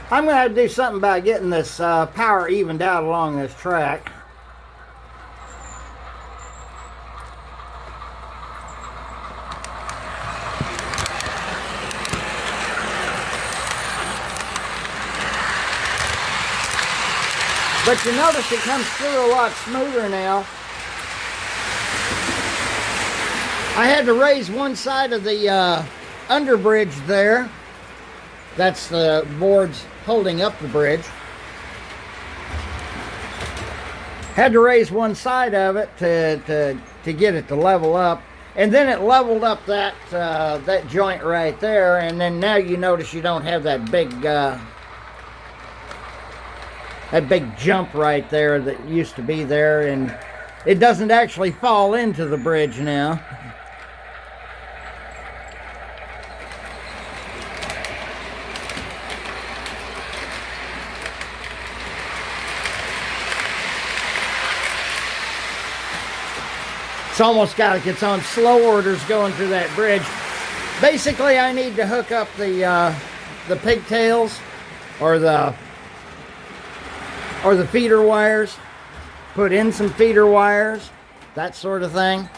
I'm going to have to do something about getting this power evened out along this track. But you notice it comes through a lot smoother now. I had to raise one side of the underbridge there. That's the boards holding up the bridge. Had to raise one side of it to get it to level up. And then it leveled up that that joint right there. And then now you notice you don't have that big jump right there that used to be there, and it doesn't actually fall into the bridge now. It's almost got like it's on slow orders going through that bridge. Basically, I need to hook up the pigtails or the feeder wires, put in some feeder wires, that sort of thing.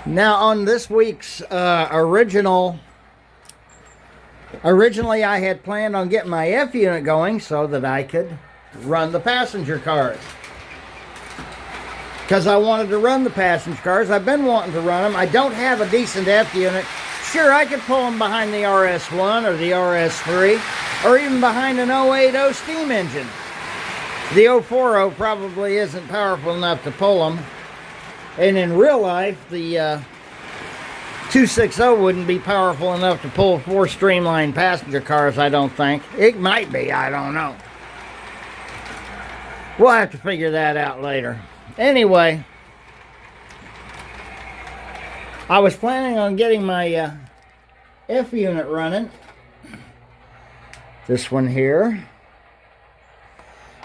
Now on this week's originally I had planned on getting my F unit going so that I could run the passenger cars. Because I wanted to run the passenger cars. I've been wanting to run them. I don't have a decent F unit. Sure, I could pull them behind the RS1 or the RS3 or even behind an 080 steam engine. The 040 probably isn't powerful enough to pull them. And in real life, the 260 wouldn't be powerful enough to pull 4 streamlined passenger cars, I don't think. It might be, I don't know. We'll have to figure that out later. Anyway, I was planning on getting my F unit running. This one here.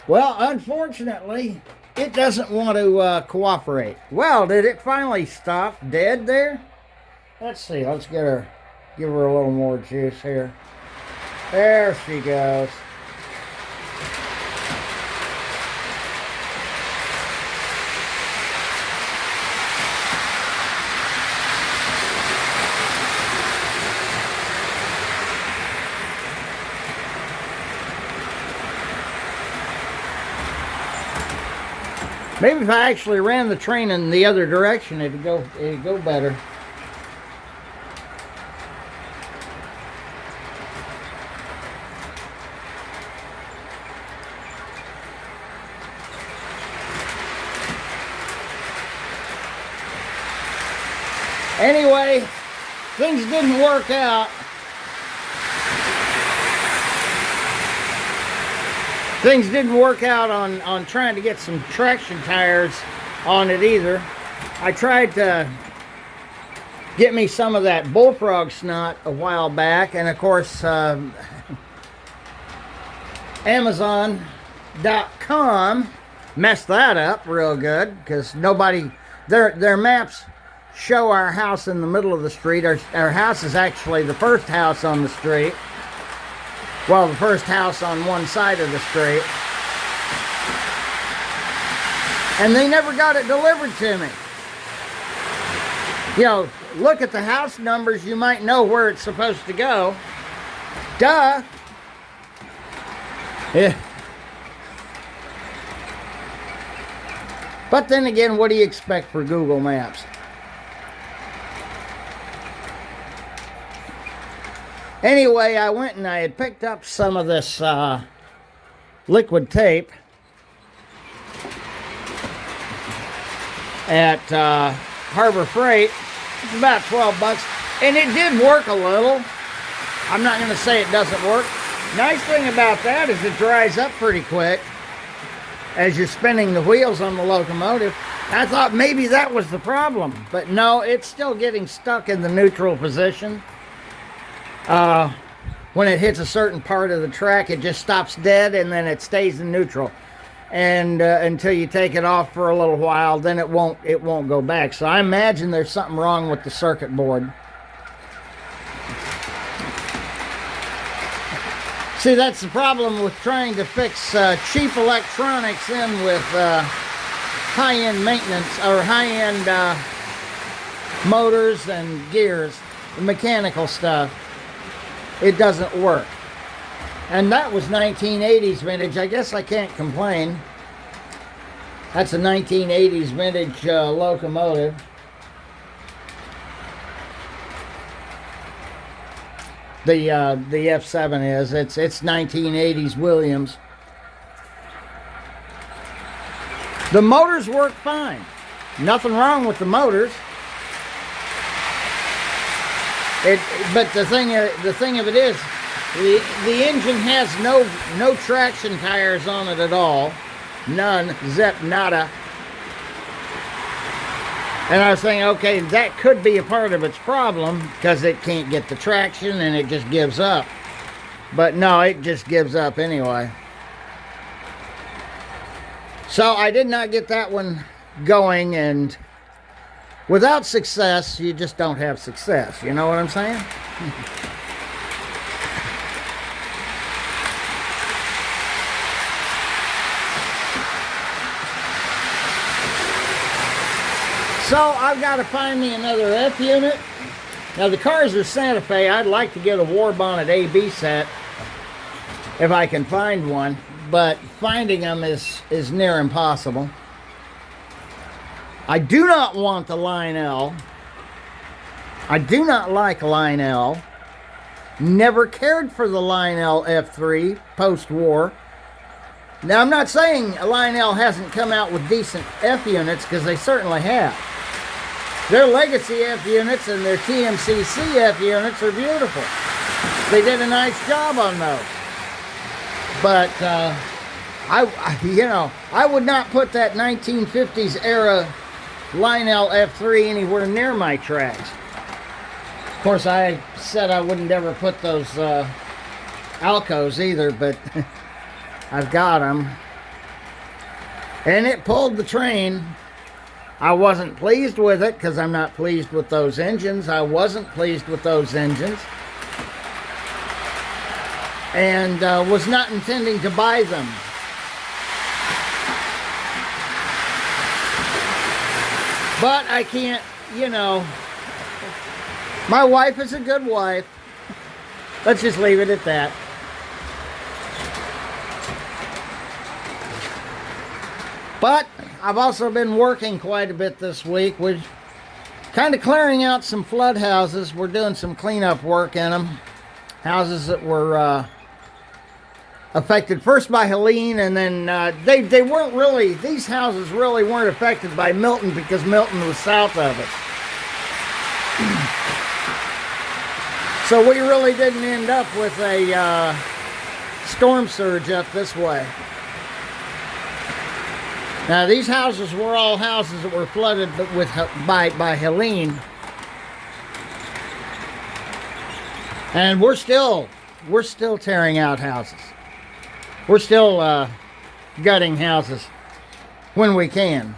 Well, unfortunately, it doesn't want to cooperate. Well, did it finally stop dead there? Let's see. Let's give her a little more juice here. There she goes. Maybe if I actually ran the train in the other direction, it'd go better. Anyway, things didn't work out. Things didn't work out on trying to get some traction tires on it either. I tried to get me some of that bullfrog snot a while back, and of course Amazon.com messed that up real good because their maps show our house in the middle of the street. Our house is actually the first house on the street. Well, the first house on one side of the street. And they never got it delivered to me. You know, look at the house numbers, you might know where it's supposed to go. Duh. Yeah. But then again, what do you expect for Google Maps? Anyway, I went and I had picked up some of this liquid tape at Harbor Freight. It's about 12 bucks, and it did work a little. I'm not going to say it doesn't work. Nice thing about that is it dries up pretty quick as you're spinning the wheels on the locomotive. I thought maybe that was the problem, but no, it's still getting stuck in the neutral position. When it hits a certain part of the track, it just stops dead and then it stays in neutral. and until you take it off for a little while, then it won't go back. So I imagine there's something wrong with the circuit board. See, that's the problem with trying to fix cheap electronics in with high-end maintenance or high-end motors and gears, the mechanical stuff. It doesn't work. And that was 1980s vintage. I guess I can't complain. That's a 1980s vintage locomotive. The F7 is. It's 1980s Williams. The motors work fine. Nothing wrong with the motors. But the thing of it is, the engine has no traction tires on it at all. None. Zip. Nada. And I was thinking, okay, that could be a part of its problem because it can't get the traction and it just gives up. But no, it just gives up anyway. So I did not get that one going, and without success, you just don't have success. You know what I'm saying? So I've got to find me another F unit. Now the cars are Santa Fe. I'd like to get a War Bonnet AB set if I can find one, but finding them is near impossible. I do not want the Line L. I do not like Line L. Never cared for the Line L F3 post-war. Now I'm not saying Line L hasn't come out with decent F units, because they certainly have. Their Legacy F units and their TMCC F units are beautiful. They did a nice job on those. But I would not put that 1950s era Line L F3 anywhere near my tracks. Of course, I said I wouldn't ever put those Alcos either, but I've got them. And it pulled the train. I wasn't pleased with it because I'm not pleased with those engines. I wasn't pleased with those engines. And was not intending to buy them. But I can't, my wife is a good wife. Let's just leave it at that. But I've also been working quite a bit this week. We're kind of clearing out some flood houses. We're doing some cleanup work in them. Houses that were affected first by Helene, and then they weren't really, these houses really weren't affected by Milton because Milton was south of it. So we really didn't end up with a storm surge up this way. Now these houses were all houses that were flooded by Helene. And we're still tearing out houses. We're still gutting houses when we can.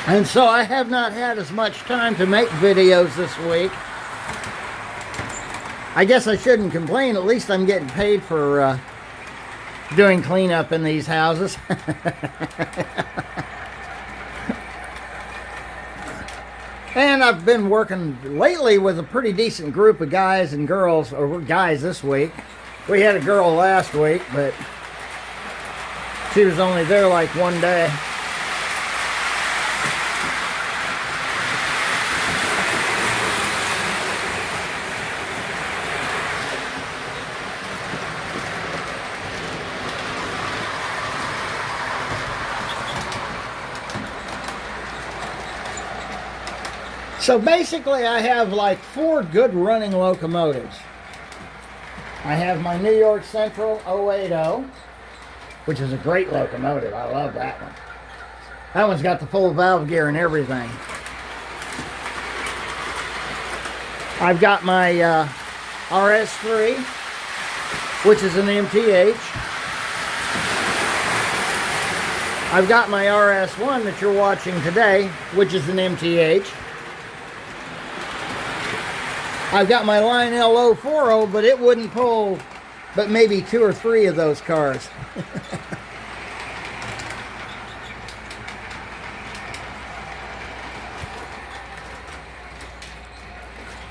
And so I have not had as much time to make videos this week. I guess I shouldn't complain. At least I'm getting paid for doing cleanup in these houses. And I've been working lately with a pretty decent group of guys and girls, or guys this week. We had a girl last week, but she was only there like one day. So basically I have like 4 good running locomotives. I have my New York Central 080, which is a great locomotive. I love that one. That one's got the full valve gear and everything. I've got my RS3, which is an MTH. I've got my RS1 that you're watching today, which is an MTH. I've got my Lionel 040, but it wouldn't pull but maybe 2 or 3 of those cars.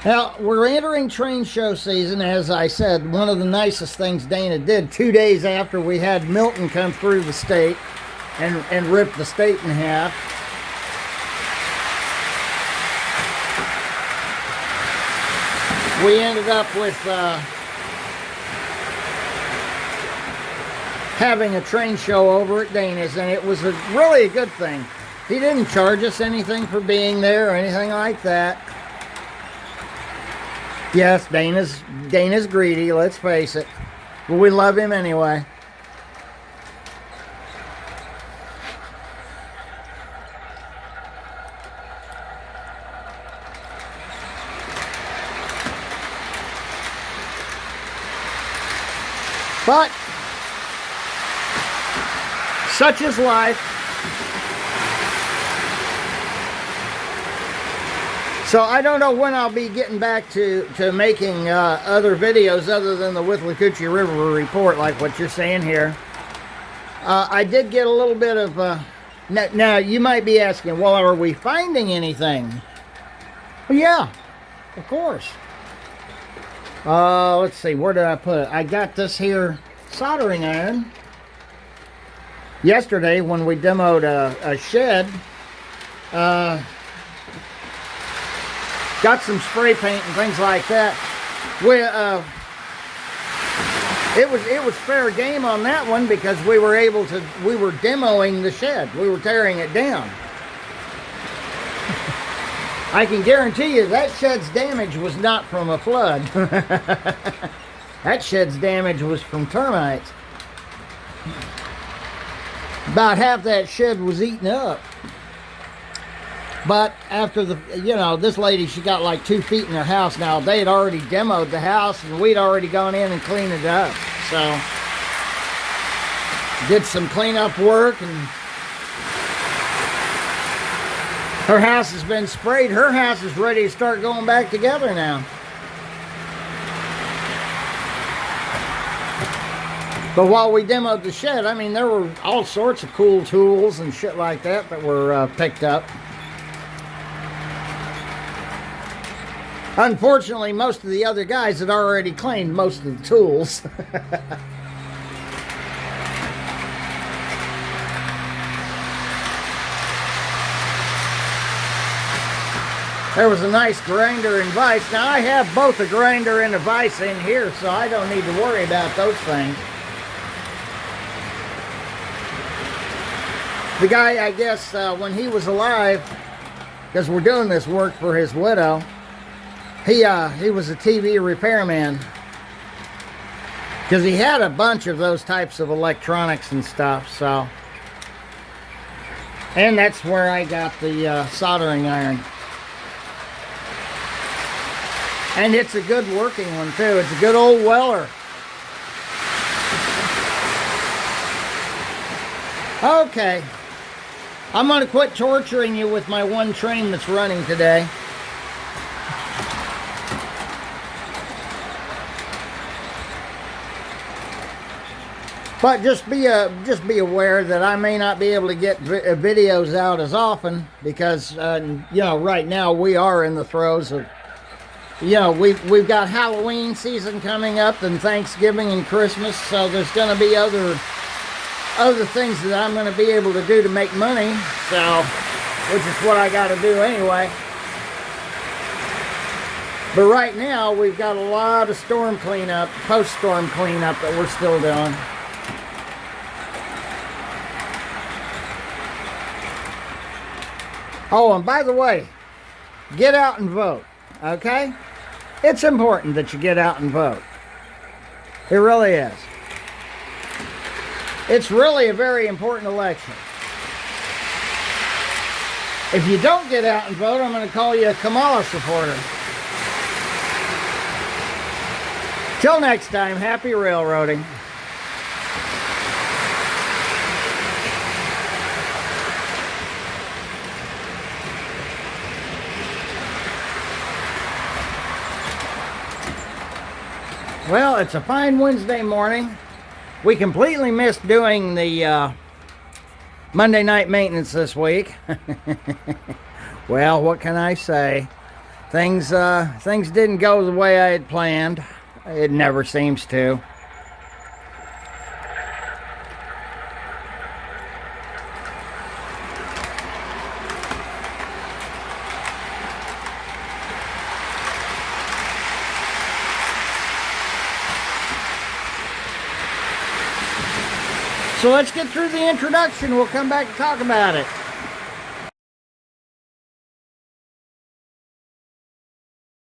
Now, we're entering train show season. As I said, one of the nicest things Dana did 2 days after we had Milton come through the state and rip the state in half. We ended up with having a train show over at Dana's, and it was really a good thing. He didn't charge us anything for being there or anything like that. Yes, Dana's greedy, let's face it. But we love him anyway. But such is life. So I don't know when I'll be getting back to making other videos other than the Withlacoochee River report like what you're saying here. I did get a little bit of... now, you might be asking, well, are we finding anything? Well, yeah, of course. Let's see, where did I put it? I got this here soldering iron. Yesterday when we demoed a shed, got some spray paint and things like that. It was fair game on that one because we were demoing the shed. We were tearing it down. I can guarantee you that shed's damage was not from a flood. That shed's damage was from termites. About half that shed was eaten up. But after this lady, she got like 2 feet in her house now. They had already demoed the house and we'd already gone in and cleaned it up. So, did some cleanup work and her house has been sprayed. Her house is ready to start going back together now. But while we demoed the shed, I mean, there were all sorts of cool tools and shit like that were picked up. Unfortunately, most of the other guys had already claimed most of the tools. There was a nice grinder and vise. Now, I have both a grinder and a vise in here, so I don't need to worry about those things. The guy, I guess, when he was alive, because we're doing this work for his widow, he was a TV repairman. Because he had a bunch of those types of electronics and stuff, so. And that's where I got the soldering iron. And it's a good working one too. It's a good old Weller. Okay. I'm going to quit torturing you with my one train that's running today. But just be aware that I may not be able to get videos out as often because right now we are in the throes of we've got Halloween season coming up and Thanksgiving and Christmas, so there's going to be other things that I'm going to be able to do to make money, so which is what I got to do anyway. But right now we've got a lot of storm cleanup, post-storm cleanup that we're still doing. Oh, and by the way, get out and vote, okay? It's important that you get out and vote. It really is. It's really a very important election. If you don't get out and vote, I'm going to call you a Kamala supporter. Till next time, happy railroading. Well, it's a fine Wednesday morning. We completely missed doing the Monday night maintenance this week. Well, what can I say? Things didn't go the way I had planned. It never seems to. So let's get through the introduction. We'll come back and talk about it.